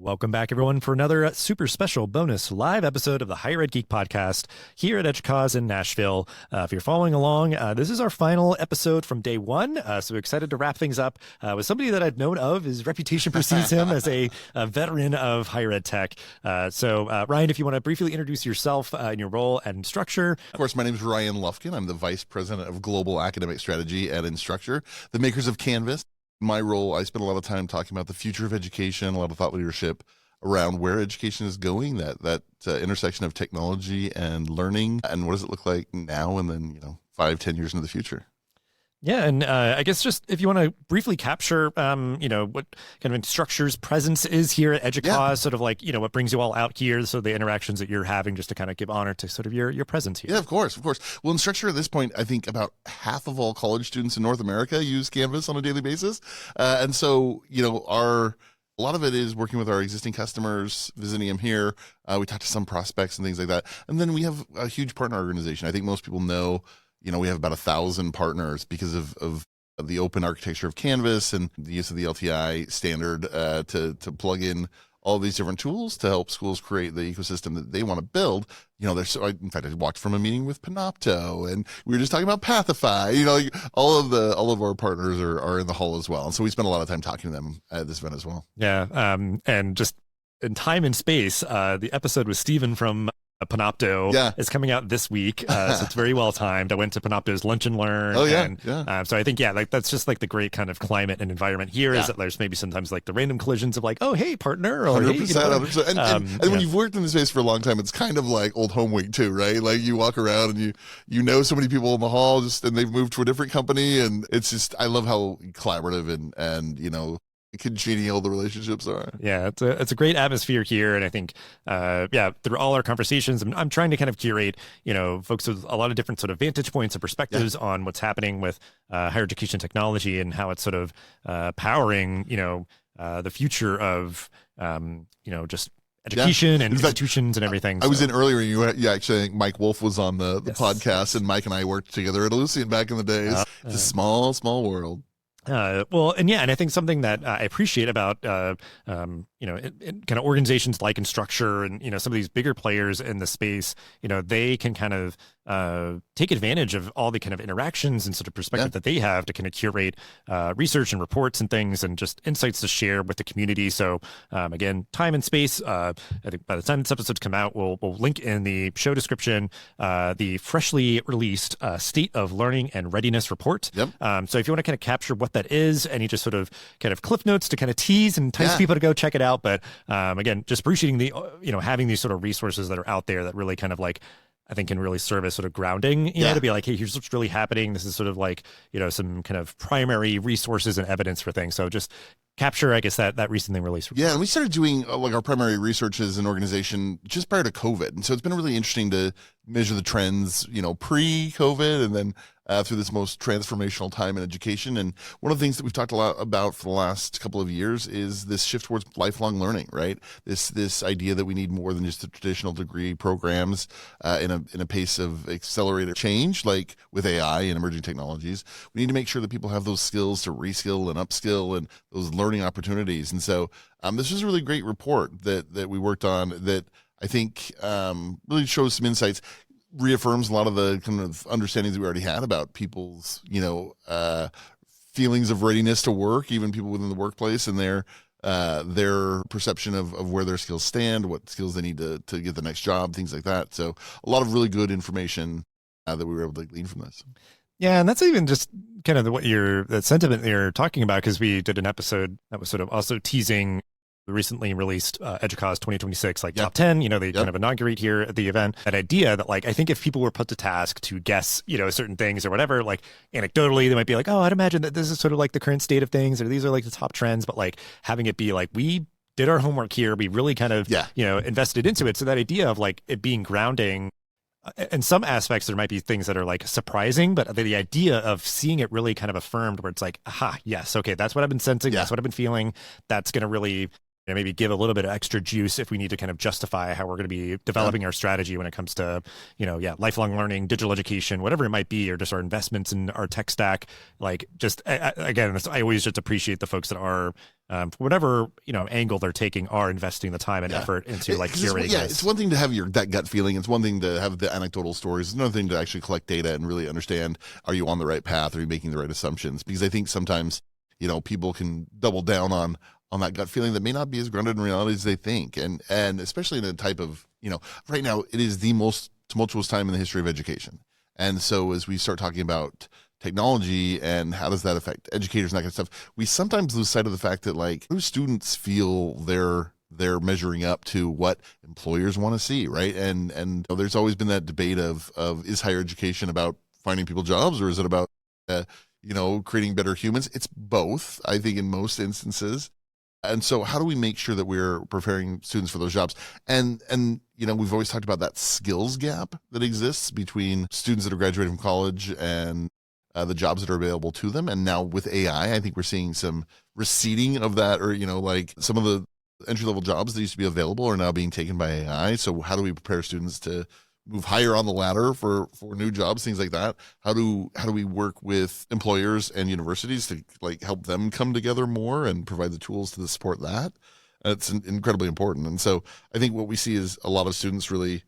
Welcome back, everyone, for another super special bonus live episode of the Higher Ed Geek podcast here at EDUCAUSE in Nashville. If you're following along, this is our final episode from day one. So excited to wrap things up with somebody that I've known of. His reputation precedes him as a veteran of higher ed tech. So Ryan, if you want to briefly introduce yourself and your role at Instructure. Of course, my name is Ryan Lufkin. I'm the Vice President of Global Academic Strategy at Instructure, the makers of Canvas. My role, I spend a lot of time talking about the future of education, a lot of thought leadership around where education is going, that intersection of technology and learning, and what does it look like now and then, 5-10 years into the future. Yeah, and I guess just if you want to briefly capture, what kind of Instructure's presence is here at EDUCAUSE, sort of like, what brings you all out here, so the interactions that you're having, just to kind of give honor to sort of your presence here. Yeah, of course. Well, Instructure at this point, I think about half of all college students in North America use Canvas on a daily basis. And so, a lot of it is working with our existing customers, visiting them here. We talk to some prospects and things like that. And then we have a huge partner organization. I think most people know, we have about 1,000 partners because of the open architecture of Canvas and the use of the LTI standard to plug in all these different tools to help schools create the ecosystem that they want to build. In fact, I walked from a meeting with Panopto, and we were just talking about Pathify. All of our partners are in the hall as well, and so we spend a lot of time talking to them at this event as well. Yeah, and just in time and space, the episode with Stephen from Panopto is coming out this week, so it's very well timed. I went to Panopto's Lunch and Learn. So I think that's just like the great kind of climate and environment here is that there's maybe sometimes like the random collisions of like, oh hey partner, or 100%. And when you've worked in the space for a long time, it's kind of like old home week too, right? Like you walk around and you know so many people in the hall, and they've moved to a different company, and it's just, I love how collaborative and congenial the relationships are. Yeah, it's a great atmosphere here, and I think through all our conversations, I'm trying to kind of curate folks with a lot of different sort of vantage points and perspectives on what's happening with higher education technology and how it's sort of powering the future of just education and institutions and everything. I was in earlier, and actually, I think Mike Wolf was on the podcast, and Mike and I worked together at Ellucian back in the days. It's a small world. And I think something that I appreciate about, kind of organizations like Instructure and, some of these bigger players in the space, they can kind of take advantage of all the kind of interactions and sort of perspective that they have to kind of curate research and reports and things and just insights to share with the community. So again, time and space, I think by the time this episode's come out, we'll link in the show description the freshly released State of Learning and Readiness report. So if you want to kind of capture what that is, any just sort of kind of cliff notes to kind of tease and entice people to go check it out. But again, just appreciating the, having these sort of resources that are out there that really kind of like, I think can really serve as sort of grounding, to be like, hey, here's what's really happening. This is sort of like, some kind of primary resources and evidence for things. So just capture, I guess, that recently released report. Yeah, and we started doing like our primary research as an organization just prior to COVID. And so it's been really interesting to measure the trends, pre-COVID and then through this most transformational time in education. And one of the things that we've talked a lot about for the last couple of years is this shift towards lifelong learning, right? This idea that we need more than just the traditional degree programs in a pace of accelerated change, like with AI and emerging technologies. We need to make sure that people have those skills to reskill and upskill and those learning opportunities. And so this was a really great report that we worked on that I think really shows some insights, reaffirms a lot of the kind of understandings that we already had about people's, feelings of readiness to work, even people within the workplace and their perception of where their skills stand, what skills they need to get the next job, things like that. So a lot of really good information that we were able to glean from this. Yeah, and that's even just kind of that sentiment you're talking about, because we did an episode that was sort of also teasing the recently released EDUCAUSE 2026 top 10, they kind of inaugurate here at the event. That idea that I think if people were put to task to guess, certain things or whatever, anecdotally, they might be like, oh, I'd imagine that this is sort of like the current state of things, or these are like the top trends, but having it be we did our homework here, we really kind of, invested into it. So that idea of it being grounding, in some aspects, there might be things that are surprising, but the idea of seeing it really kind of affirmed where it's aha, yes, okay, that's what I've been sensing, that's what I've been feeling, that's going to really maybe give a little bit of extra juice if we need to kind of justify how we're going to be developing our strategy when it comes to, lifelong learning, digital education, whatever it might be, or just our investments in our tech stack. Like, just again, I always just appreciate the folks that are, for whatever angle they're taking, are investing the time and effort into like curating. It's one thing to have that gut feeling. It's one thing to have the anecdotal stories. It's another thing to actually collect data and really understand: are you on the right path? Are you making the right assumptions? Because I think sometimes people can double down on that gut feeling that may not be as grounded in reality as they think. And especially in a type of, right now, it is the most tumultuous time in the history of education. And so as we start talking about technology and how does that affect educators and that kind of stuff, we sometimes lose sight of the fact that, like, those students feel they're measuring up to what employers want to see, right? And there's always been that debate of is higher education about finding people jobs, or is it about creating better humans? It's both, I think, in most instances. And so how do we make sure that we're preparing students for those jobs? And we've always talked about that skills gap that exists between students that are graduating from college and the jobs that are available to them. And now with AI, I think we're seeing some receding of that, or, like some of the entry-level jobs that used to be available are now being taken by AI. So how do we prepare students to move higher on the ladder for new jobs, things like that? How do we work with employers and universities to like help them come together more and provide the tools to support that? It's incredibly important. And so I think what we see is a lot of students really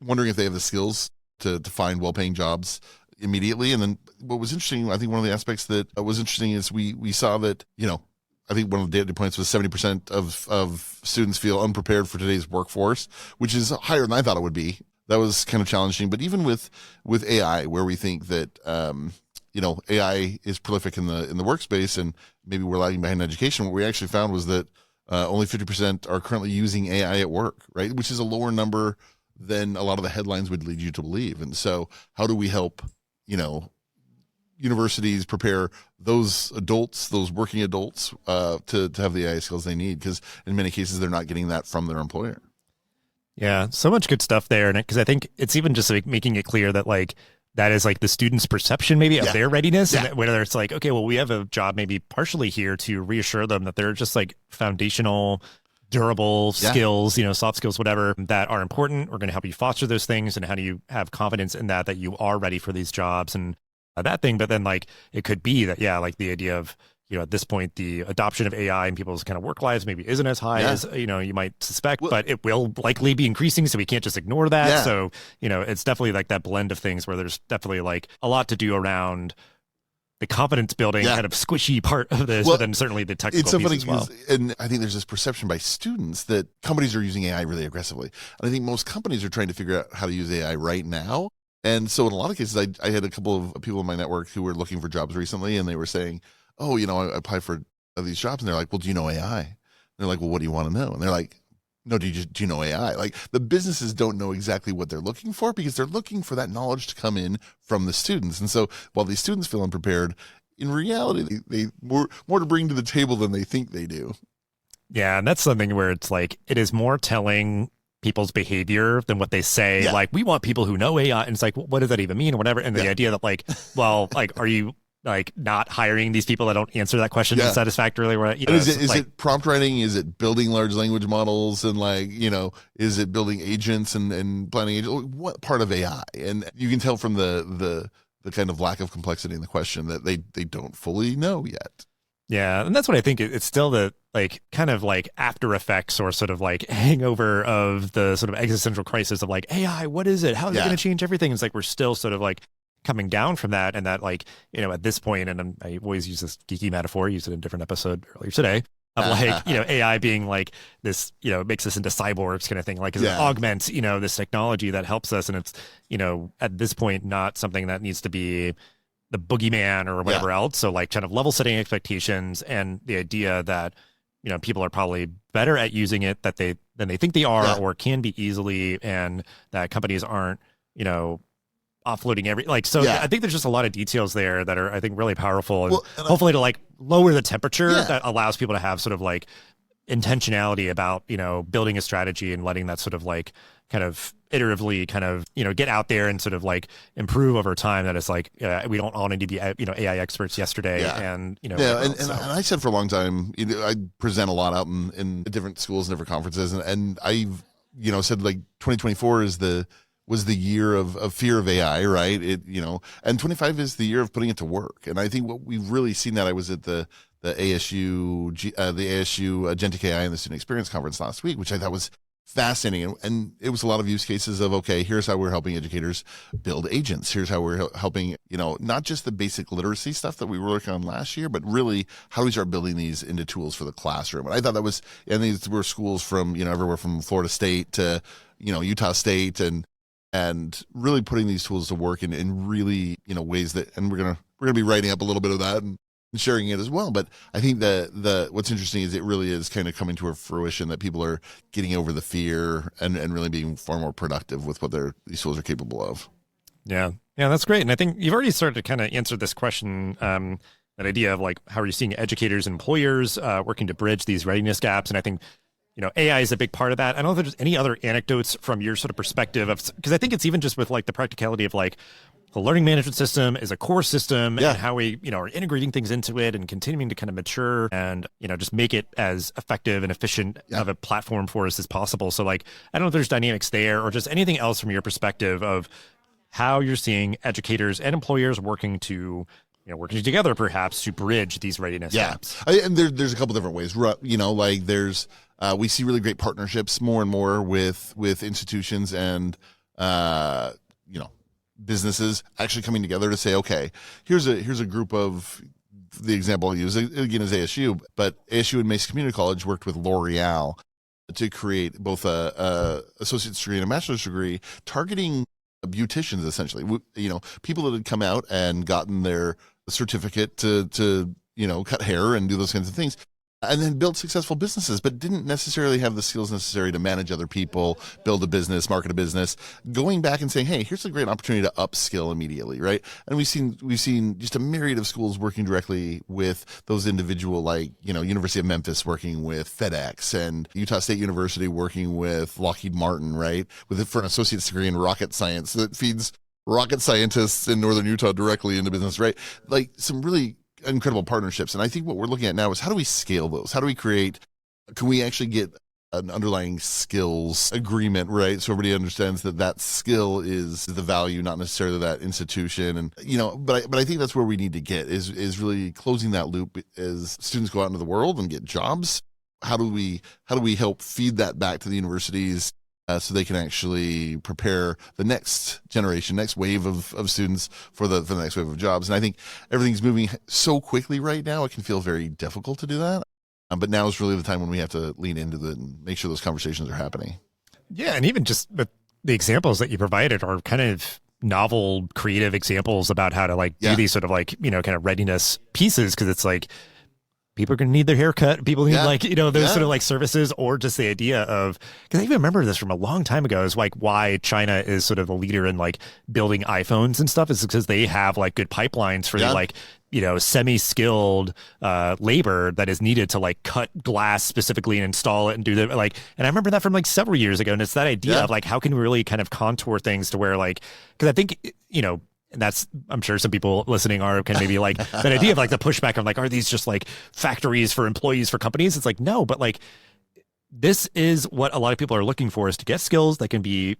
wondering if they have the skills to find well-paying jobs immediately. And then what was interesting, I think one of the aspects that was interesting is we saw that, I think one of the data points was 70% of students feel unprepared for today's workforce, which is higher than I thought it would be. That was kind of challenging. But even with AI, where we think that AI is prolific in the workspace and maybe we're lagging behind education, what we actually found was that only 50% are currently using AI at work, right? Which is a lower number than a lot of the headlines would lead you to believe. And so how do we help, universities prepare those adults, those working adults, to have the AI skills they need? Because in many cases, they're not getting that from their employer. Yeah, so much good stuff there. And because I think it's even just like making it clear that like that is like the student's perception maybe of their readiness. And whether it's like, okay, well, we have a job maybe partially here to reassure them that they're just like foundational, durable skills, soft skills, whatever, that are important. We're going to help you foster those things. And how do you have confidence in that you are ready for these jobs and that thing? But then like it could be that, like the idea of, at this point, the adoption of AI in people's kind of work lives maybe isn't as high as, you might suspect, but it will likely be increasing. So we can't just ignore that. Yeah. So, it's definitely like that blend of things where there's definitely like a lot to do around the confidence building kind of squishy part of this, but then certainly the technical piece as well. And I think there's this perception by students that companies are using AI really aggressively. And I think most companies are trying to figure out how to use AI right now. And so in a lot of cases, I had a couple of people in my network who were looking for jobs recently, and they were saying, oh, I applied for these jobs. And they're like, well, do you know AI? And they're like, well, what do you want to know? And they're like, no, do you know AI? Like, the businesses don't know exactly what they're looking for because they're looking for that knowledge to come in from the students. And so while these students feel unprepared, in reality, they more to bring to the table than they think they do. Yeah, and that's something where it's like, it is more telling people's behavior than what they say. Yeah. Like, we want people who know AI. And it's like, well, what does that even mean or whatever? And the idea that like, well, like, are you like not hiring these people that don't answer that question satisfactorily? Is it prompt writing? Is it building large language models? And like, is it building agents and planning agents? What part of AI? And you can tell from the kind of lack of complexity in the question that they don't fully know yet. Yeah. And that's what I think. It's still the like kind of like after effects or sort of like hangover of the sort of existential crisis of like AI, what is it? How is it going to change everything? It's like we're still sort of like coming down from that, and that like, at this point, and I always use this geeky metaphor, used it in a different episode earlier today, of like, AI being like this, makes us into cyborgs kind of thing, like it augments, this technology that helps us. And it's, at this point, not something that needs to be the boogeyman or whatever else. So like kind of level setting expectations and the idea that, people are probably better at using it than they think they are or can be easily, and that companies aren't, offloading I think there's just a lot of details there that are, I think, really powerful, and hopefully to like lower the temperature that allows people to have sort of like intentionality about, building a strategy and letting that sort of like kind of iteratively kind of, get out there and sort of like improve over time. That it's like, we don't all need to be, AI experts yesterday. Yeah. And, Yeah. And I said for a long time, I present a lot out in different schools and different conferences. And I've, said like 2024 was the year of fear of AI, right? And 25 is the year of putting it to work. And I think what we've really seen that I was at the ASU Agentic AI and the Student Experience Conference last week, which I thought was fascinating. And it was a lot of use cases of, okay, here's how we're helping educators build agents. Here's how we're helping, not just the basic literacy stuff that we were working on last year, but really how do we start building these into tools for the classroom? And I thought and these were schools from, everywhere from Florida State to, Utah State and really putting these tools to work in really, ways that, and we're going to be writing up a little bit of that and sharing it as well. But I think what's interesting is it really is kind of coming to a fruition that people are getting over the fear and really being far more productive with what these tools are capable of. Yeah. Yeah, that's great. And I think you've already started to kind of answer this question, that idea of like, how are you seeing educators and employers working to bridge these readiness gaps? And I think, AI is a big part of that. I don't know if there's any other anecdotes from your sort of perspective because I think it's even just with like the practicality of like, the learning management system is a core system and how we, are integrating things into it and continuing to kind of mature and, just make it as effective and efficient of a platform for us as possible. So like, I don't know if there's dynamics there or just anything else from your perspective of how you're seeing educators and employers working working together perhaps to bridge these readiness gaps. And there's a couple different ways, like there's, we see really great partnerships more and more with institutions and, businesses actually coming together to say, okay, here's a group of, the example I'll use again is ASU, but ASU and Mesa Community College worked with L'Oreal to create both a associate's degree and a bachelor's degree targeting beauticians, essentially, people that had come out and gotten their certificate to cut hair and do those kinds of things, and then build successful businesses, but didn't necessarily have the skills necessary to manage other people, build a business, market a business, going back and saying, hey, here's a great opportunity to upskill immediately, right? And we've seen just a myriad of schools working directly with those individual, like, University of Memphis working with FedEx and Utah State University working with Lockheed Martin, right? For an associate's degree in rocket science that feeds rocket scientists in Northern Utah directly into business, right? Like some really incredible partnerships. And I think what we're looking at now is how do we scale those? Can we actually get an underlying skills agreement, right? So everybody understands that skill is the value, not necessarily that institution. And, but I think that's where we need to get is really closing that loop as students go out into the world and get jobs. How do we help feed that back to the universities so they can actually prepare the next generation, next wave of students for the next wave of jobs? And I think everything's moving so quickly right now, it can feel very difficult to do that. But now is really the time when we have to lean into it and make sure those conversations are happening. Yeah, and even just the examples that you provided are kind of novel, creative examples about how to do these sort of kind of readiness pieces, because it's like, people are going to need their haircut. People need those sort of services, or just the idea of, because I even remember this from a long time ago, is why China is sort of the leader in building iPhones and stuff, is because they have good pipelines for semi-skilled labor that is needed to cut glass specifically and install it and do the and I remember that from several years ago. And it's that idea of how can we really kind of contour things to where because I think, and that's, I'm sure some people listening are kind of maybe that idea of the pushback of are these just factories for employees for companies? It's no, but this is what a lot of people are looking for, is to get skills that can be,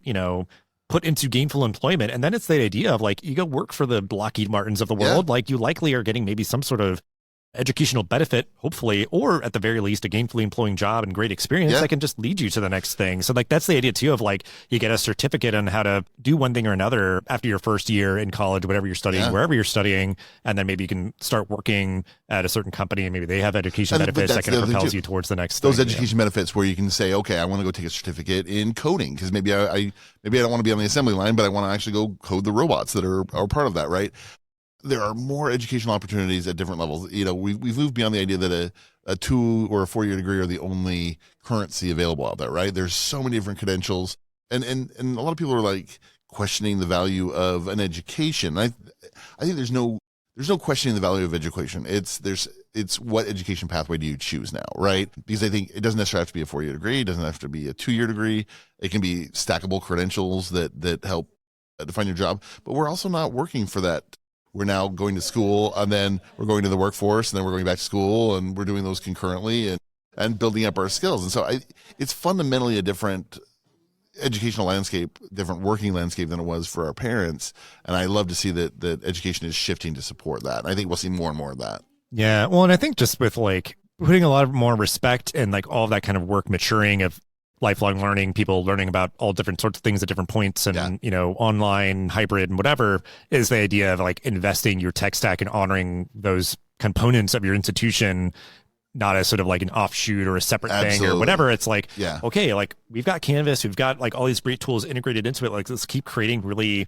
put into gainful employment. And then it's the idea of you go work for the Lockheed Martins of the world. You likely are getting maybe some sort of educational benefit, hopefully, or at the very least a gainfully employing job and great experience that can just lead you to the next thing. So that's the idea too of you get a certificate on how to do one thing or another after your first year in college, whatever you're studying, wherever you're studying, and then maybe you can start working at a certain company and maybe they have education benefits that kind of propels you towards the next those thing. Education benefits where you can say, okay, I want to go take a certificate in coding because maybe I don't want to be on the assembly line, but I want to actually go code the robots that are part of that, right? There are more educational opportunities at different levels. We've moved beyond the idea that a 2 or a 4-year degree are the only currency available out there, right? There's so many different credentials, and a lot of people are questioning the value of an education. I think there's no there's no questioning the value of education. It's what education pathway do you choose now, right? Because I think it doesn't necessarily have to be a 4-year degree. It doesn't have to be a 2-year degree. It can be stackable credentials that help define your job. But we're also not working for that. We're now going to school, and then we're going to the workforce, and then we're going back to school, and we're doing those concurrently and building up our skills. And so it's fundamentally a different educational landscape, different working landscape than it was for our parents. And I love to see that education is shifting to support that. And I think we'll see more and more of that. Yeah. Well, and I think just with like putting a lot of more respect and like all of that kind of work maturing of lifelong learning, people learning about all different sorts of things at different points and, you know, online, hybrid and whatever, is the idea of like investing your tech stack and honoring those components of your institution, not as sort of like an offshoot or a separate thing or whatever. It's like, okay, like we've got Canvas, we've got like all these great tools integrated into it. Like let's keep creating really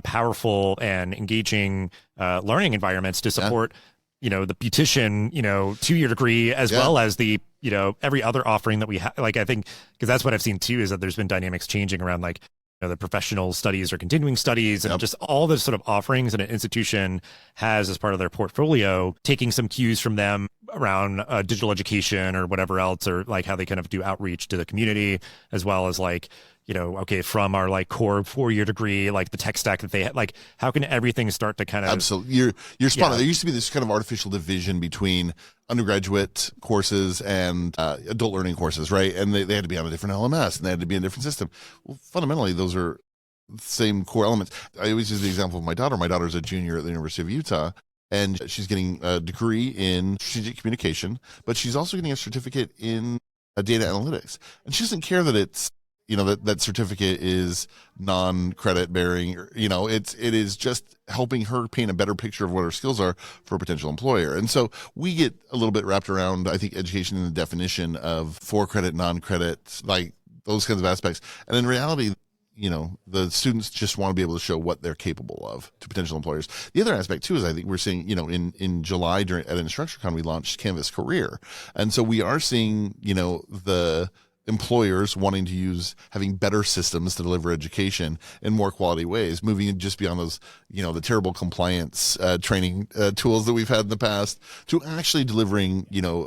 powerful and engaging learning environments to support, you know, the beautician, you know, 2-year degree, as well as the, you know, every other offering that we have. Like, I think, because that's what I've seen too, is that there's been dynamics changing around like, you know, the professional studies or continuing studies and just all the sort of offerings that an institution has as part of their portfolio, taking some cues from them around digital education or whatever else, or like how they kind of do outreach to the community, as well as like, you know, okay, from our like core 4-year degree, like the tech stack that they had, like how can everything start to kind of absolutely. You're spot on. There used to be this kind of artificial division between undergraduate courses and adult learning courses, right? And they had to be on a different LMS and they had to be in a different system. Well, fundamentally, those are the same core elements. I always use the example of my daughter. My daughter's a junior at the University of Utah, and she's getting a degree in strategic communication, but she's also getting a certificate in data analytics. And she doesn't care that it's, you know, that certificate is non-credit bearing, you know, it is just helping her paint a better picture of what her skills are for a potential employer. And so we get a little bit wrapped around, I think, education in the definition of for credit, non-credit, like those kinds of aspects. And in reality, you know, the students just want to be able to show what they're capable of to potential employers. The other aspect too is I think we're seeing, you know, in July at InstructureCon, we launched Canvas Career. And so we are seeing, you know, the employers wanting to use having better systems to deliver education in more quality ways, moving just beyond those, you know, the terrible compliance training tools that we've had in the past to actually delivering, you know,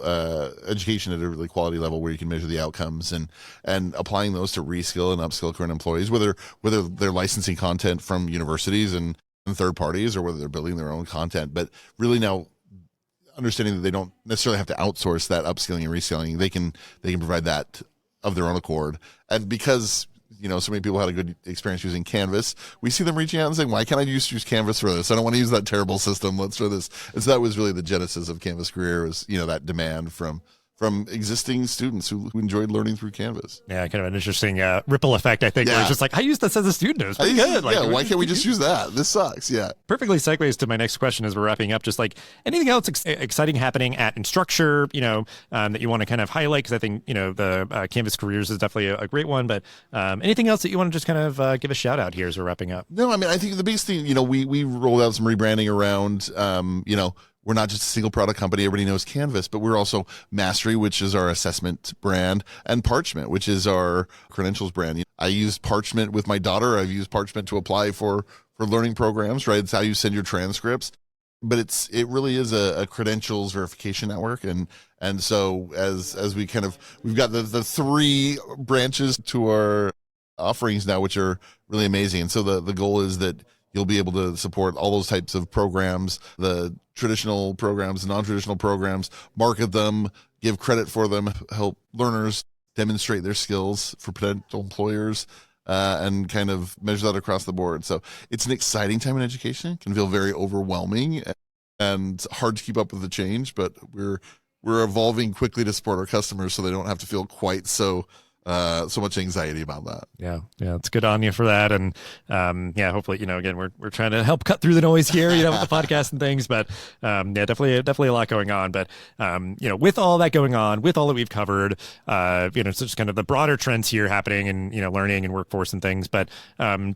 education at a really quality level where you can measure the outcomes and applying those to reskill and upskill current employees, whether they're licensing content from universities and third parties or whether they're building their own content. But really now understanding that they don't necessarily have to outsource that upskilling and reskilling, they can provide that of their own accord. And because, you know, so many people had a good experience using Canvas, we see them reaching out and saying, why can't I use Canvas for this? I don't want to use that terrible system. Let's try this. And so that was really the genesis of Canvas Career, was, you know, that demand from existing students who enjoyed learning through Canvas. Yeah, kind of an interesting ripple effect, I think, where it's just like, I used this as a student. It was pretty good. Like, why can't we just use that? This sucks. Yeah. Perfectly segues to my next question as we're wrapping up. Just like anything else exciting happening at Instructure, you know, that you want to kind of highlight? Because I think, you know, the Canvas Careers is definitely a great one. But anything else that you want to just kind of give a shout out here as we're wrapping up? No, I mean, I think the biggest thing, you know, we rolled out some rebranding around, you know, we're not just a single product company. Everybody knows Canvas, but we're also Mastery, which is our assessment brand, and Parchment, which is our credentials brand. I use Parchment with my daughter. I've used Parchment to apply for learning programs, right? It's how you send your transcripts. But it really is a credentials verification network. And so as we've got the 3 branches to our offerings now, which are really amazing. And so the goal is that you'll be able to support all those types of programs, the traditional programs, the non-traditional programs, market them, give credit for them, help learners demonstrate their skills for potential employers, and kind of measure that across the board. So it's an exciting time in education. It can feel very overwhelming and hard to keep up with the change, but we're evolving quickly to support our customers so they don't have to feel quite so much anxiety about that. Yeah, it's good on you for that. And hopefully, you know, again, we're trying to help cut through the noise here, you know, with the podcast and things. But definitely a lot going on. But you know, with all that going on, with all that we've covered, you know, so just kind of the broader trends here happening in, you know, learning and workforce and things. But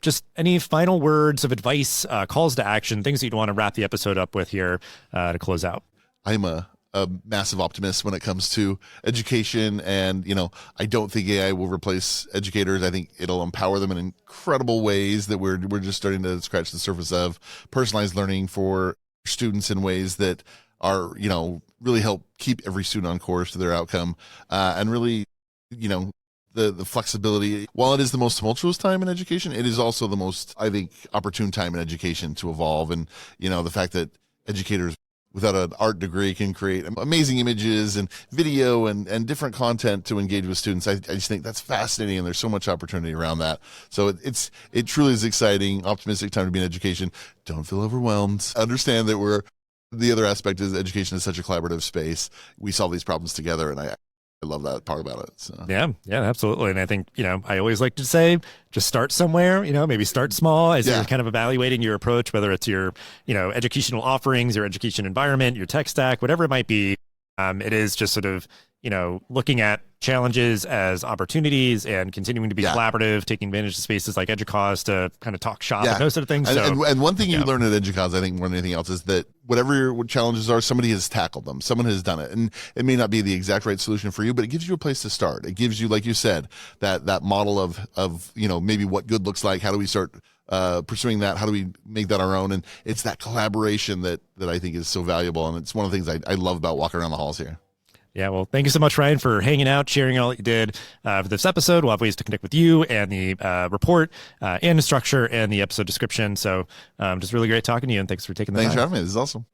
just any final words of advice, calls to action, things that you'd want to wrap the episode up with here to close out. I'm a massive optimist when it comes to education. And, you know, I don't think AI will replace educators. I think it'll empower them in incredible ways that we're just starting to scratch the surface of. Personalized learning for students in ways that are, really help keep every student on course to their outcome, and really, the flexibility. While it is the most tumultuous time in education, it is also the most, I think, opportune time in education to evolve. And, the fact that educators without an art degree can create amazing images and video and different content to engage with students. I just think that's fascinating, and there's so much opportunity around that. So it truly is exciting, optimistic time to be in education. Don't feel overwhelmed. Understand that the other aspect is education is such a collaborative space. We solve these problems together, and I love that part about it. So. Yeah, absolutely. And I think, I always like to say, just start somewhere, maybe start small as you're kind of evaluating your approach, whether it's your, educational offerings, your education environment, your tech stack, whatever it might be. It is just sort of, looking at challenges as opportunities and continuing to be collaborative, taking advantage of spaces like EDUCAUSE to kind of talk shop and those sort of things. And one thing you learn at EDUCAUSE, I think more than anything else, is that whatever your challenges are, somebody has tackled them. Someone has done it. And it may not be the exact right solution for you, but it gives you a place to start. It gives you, like you said, that model of maybe what good looks like. How do we start pursuing that? How do we make that our own? And it's that collaboration that I think is so valuable. And it's one of the things I love about walking around the halls here. Yeah, well, thank you so much, Ryan, for hanging out, sharing all that you did for this episode. We'll have ways to connect with you and the report and Instructure and the episode description. So just really great talking to you, and thanks for taking the time. Thanks for having me. This is awesome.